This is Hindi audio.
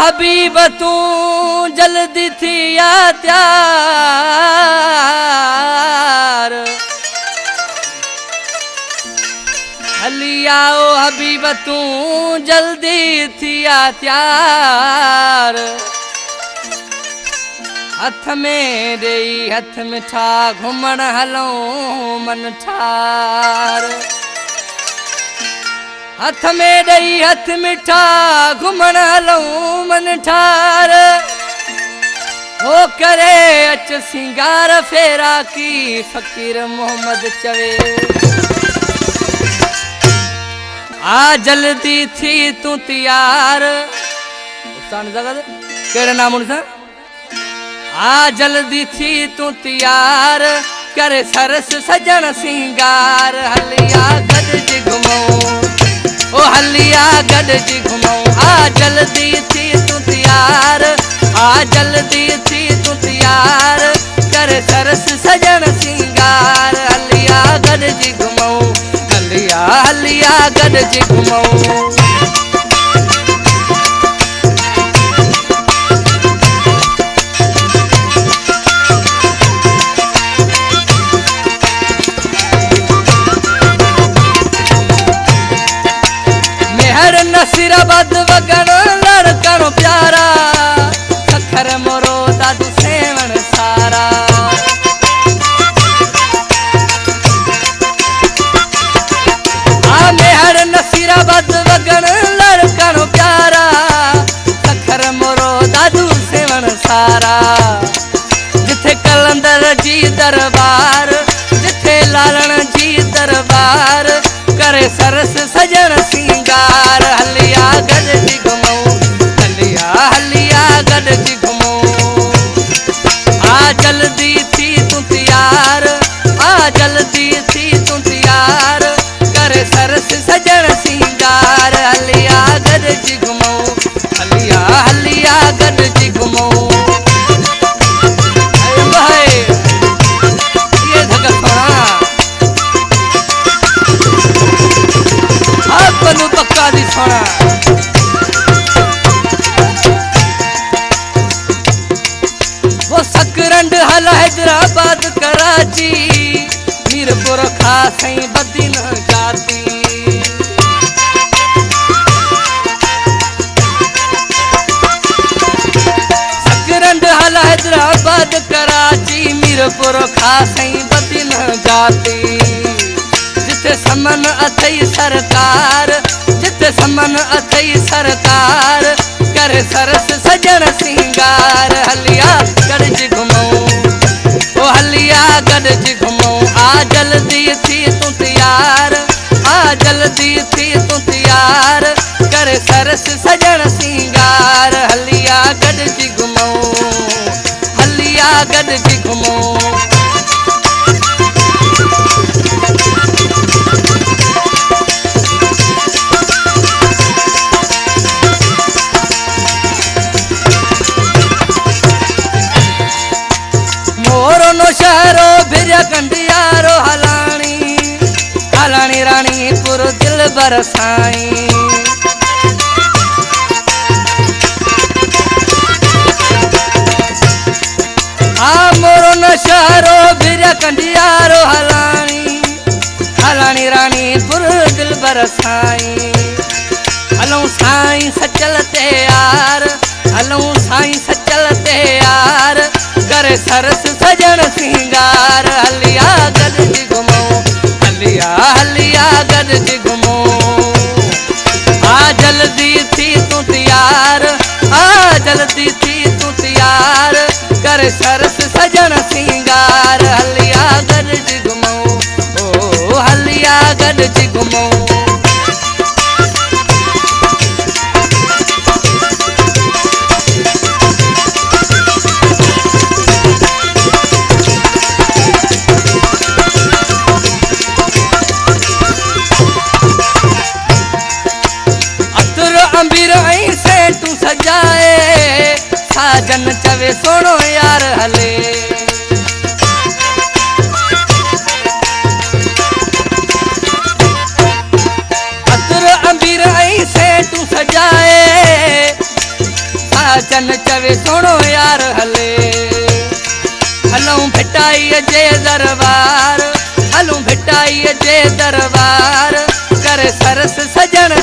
हबीब तू जल्दी थी या त्यार हलिया ओ हबीब तू जल्दी थी या त्यार हथ में देई हथ मिठा घुमण हलो मन ठार हथ में दई हथ मिठा घुमण हलूं मन ठार हो करे अच सिंगार फेरा की फकीर मोहम्मद चवे आ जल्दी थी तू तैयार केड़े नाम सा आ जल्दी थी तू तैयार करे सरस सजन सिंगार हलिया गज जी घुमो ओ हलिया गड जी घुमो आ जल्दी थी तू तैयार आ जल्दी थी तू तैयार करे सरस सजन सिंगार हलिया गड जी घुमो हलिया हलिया गड जी घुमो नसीराबाद वगण लड़कण प्यारा सखर मोरो दादू सेवण सारा आ मेहर नसीराबाद वगण लड़कण प्यारा सखर मोरो दादू सेवण सारा जिथे कलंदर जी दरबार जिथे लालण जी दरबार करे सरस सजन सिंगार हलिया गड जी घुमो हलिया हलिया गड जी घुमो आ जल्दी थी तू तैयार आ जल्दी थी तू तैयार करे सरस सजन सिंगार हलिया गड जी घुमो हलिया हलिया गड जी घुमो ये धगसोना बनु पक्का दी सोना वो सकरंड हल हैदराबाद कराची मीरपुर खासई बदी न जाती सकरंड हल हैदराबाद कराची मीरपुर खासई बदी न जाती जिथे समन अथई सरकार जिथे समन अथई सरकार करे सरस सजन सिंगार हलिया गड जी घुमो ओ हलिया गड जी घुमो आ जल्दी थी तू तैयार आ जल्दी थी तू तैयार करे सरस सजन सिंगार हलिया गड जी घुमो हलिया गड जी घुमो शहरो भिरिया कंडियारो हलानी हलानी रानीपुर दिल बरसाई आ मोरो न शहरो भिरिया कंडियारो हलानी हलानी रानीपुर दिल बरसाई हलूं साईं सचल ते यार हलूं साईं सचल ते यार करे सरस सजन सिंगार हलिया गड जी घुमो हलिया हलिया गड जी घुमो आ जल्दी थी तू तैयार आ जल्दी थी तू तैयार करे सरस सजन सिंगार हलिया गड जी घुमो ओ हलिया गड जी घुमो चवे सोनो यार हले। अतर अंबीर ऐं सेठू सजाए साजन चवे सोनो यार हले। हलूं भिटाई जे दरबार, हलूं भिटाई जे दरबार, करे सरस सजन